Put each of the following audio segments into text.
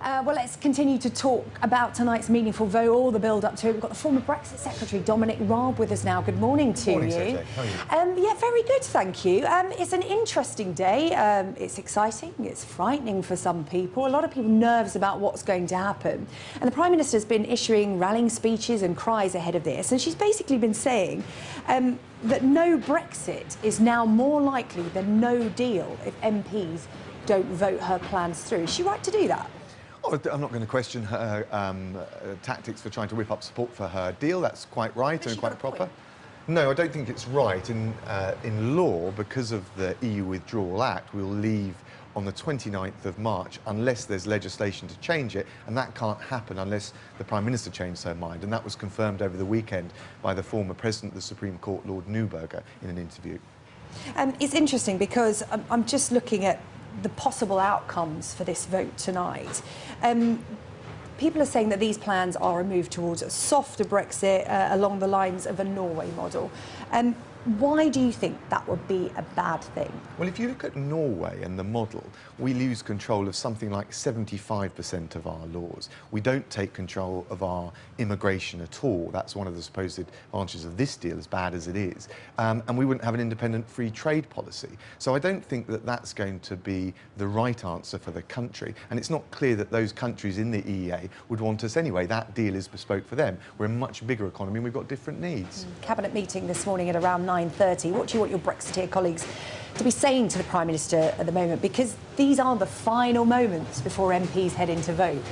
Well, let's continue to talk about tonight's meaningful vote, all the build-up to it. We've got the former Brexit Secretary, Dominic Raab, with us now. Good morning to you. CJ. How are you? Yeah, very good, thank you. It's an interesting day. It's exciting, it's frightening for some people. A lot of people nervous about what's going to happen. And the Prime Minister's been issuing rallying speeches and cries ahead of this. And she's basically been saying that no Brexit is now more likely than no deal if MPs don't vote her plans through. Is she right to do that? Oh, I'm not going to question her tactics for trying to whip up support for her deal. That's quite right and quite proper. No, I don't think it's right. In law, because of the EU Withdrawal Act, we'll leave on the 29th of March unless there's legislation to change it, and that can't happen unless the Prime Minister changes her mind, and that was confirmed over the weekend by the former President of the Supreme Court, Lord Neuberger, in an interview. It's interesting because I'm just looking at the possible outcomes for this vote tonight. People are saying that these plans are a move towards a softer Brexit along the lines of a Norway model. Why do you think that would be a bad thing? Well, if you look at Norway and the model, we lose control of something like 75% of our laws. We don't take control of our immigration at all. That's one of the supposed advantages of this deal, as bad as it is. And we wouldn't have an independent free trade policy. So I don't think that that's going to be the right answer for the country. And it's not clear that those countries in the EEA would want us anyway. That deal is bespoke for them. We're a much bigger economy and we've got different needs. Cabinet meeting this morning at around 9:30. What do you want your Brexiteer colleagues to be saying to the Prime Minister at the moment? Because these are the final moments before MPs head into vote.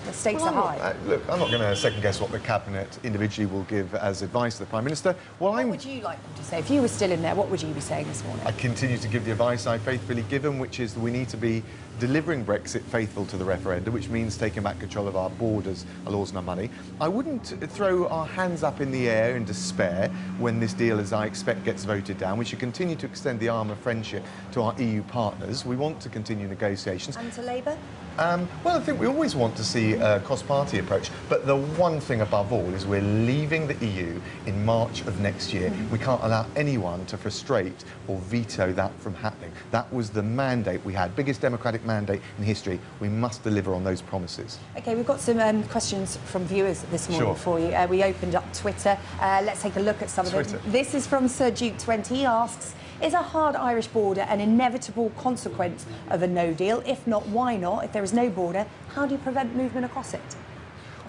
The stakes are high. Look, I'm not going to second-guess what the Cabinet individually will give as advice to the Prime Minister. What would you like them to say? If you were still in there, what would you be saying this morning? I continue to give the advice I faithfully give them, which is that we need to be delivering Brexit faithful to the referendum, which means taking back control of our borders, our laws and our money. I wouldn't throw our hands up in the air in despair when this deal, as I expect, gets voted down. We should continue to extend the arm of friendship to our EU partners. We want to continue negotiations. And to Labour? Well, I think we always want to see a cross-party approach, but the one thing above all is we're leaving the EU in March of next year. We can't allow anyone to frustrate or veto that from happening. That was the mandate we had, biggest democratic mandate in history. We must deliver on those promises. OK, we've got some questions from viewers this morning for you. We opened up Twitter. Let's take a look at some of them. This is from Sir Duke 20. He asks, is a hard Irish border an inevitable consequence of a no deal? If not, why not? If there is no border, how do you prevent movement across it?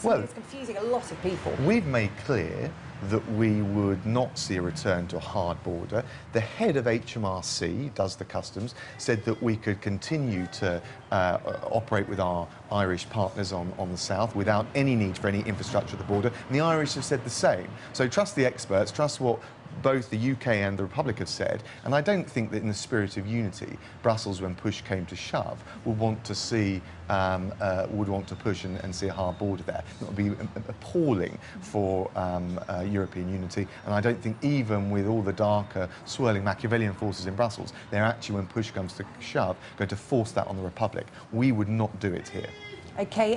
Well, it's confusing a lot of people. We've made clear that we would not see a return to a hard border. The head of HMRC, does the customs, said that we could continue to operate with our Irish partners on the south without any need for any infrastructure at the border. And the Irish have said the same. So trust the experts, trust what both the UK and the Republic have said, and I don't think that in the spirit of unity, Brussels, when push came to shove, would want to see, push and see a hard border there. That would be appalling for European unity, and I don't think even with all the darker, swirling Machiavellian forces in Brussels, they're actually, when push comes to shove, going to force that on the Republic. We would not do it here. OK,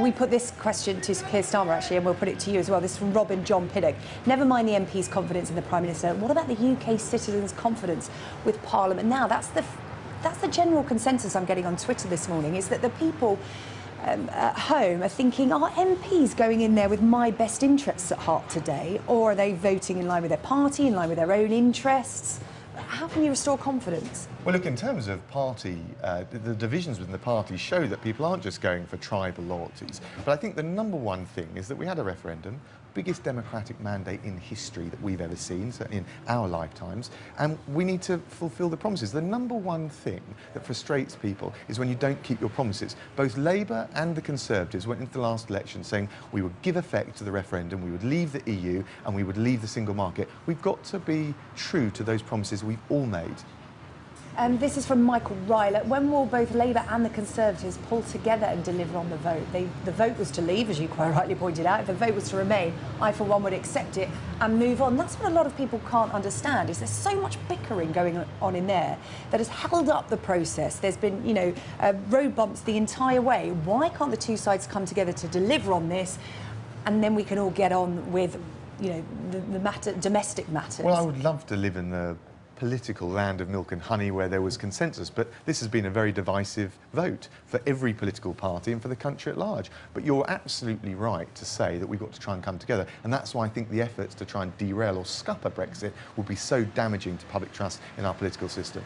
we put this question to Keir Starmer, actually, and we'll put it to you as well. This is from Robin John Pinnock. Never mind the MP's confidence in the Prime Minister. What about the UK citizens' confidence with Parliament? Now, that's the general consensus I'm getting on Twitter this morning, is that the people at home are thinking, are MPs going in there with my best interests at heart today, or are they voting in line with their party, in line with their own interests? How can you restore confidence? Well, look, in terms of party, the divisions within the party show that people aren't just going for tribal loyalties. But I think the number one thing is that we had a referendum, biggest democratic mandate in history that we've ever seen, so in our lifetimes, and we need to fulfil the promises. The number one thing that frustrates people is when you don't keep your promises. Both Labour and the Conservatives went into the last election saying we would give effect to the referendum, we would leave the EU and we would leave the single market. We've got to be true to those promises we've all made. This is from Michael Ryler. When will both Labour and the Conservatives pull together and deliver on the vote? The vote was to leave, as you quite rightly pointed out. If the vote was to remain, I, for one, would accept it and move on. That's what a lot of people can't understand, is there's so much bickering going on in there that has held up the process. There's been, you know, road bumps the entire way. Why can't the two sides come together to deliver on this, and then we can all get on with, you know, the domestic matters? Well, I would love to live in the political land of milk and honey where there was consensus, but this has been a very divisive vote for every political party and for the country at large. But you're absolutely right to say that we've got to try and come together, and that's why I think the efforts to try and derail or scupper Brexit would be so damaging to public trust in our political system.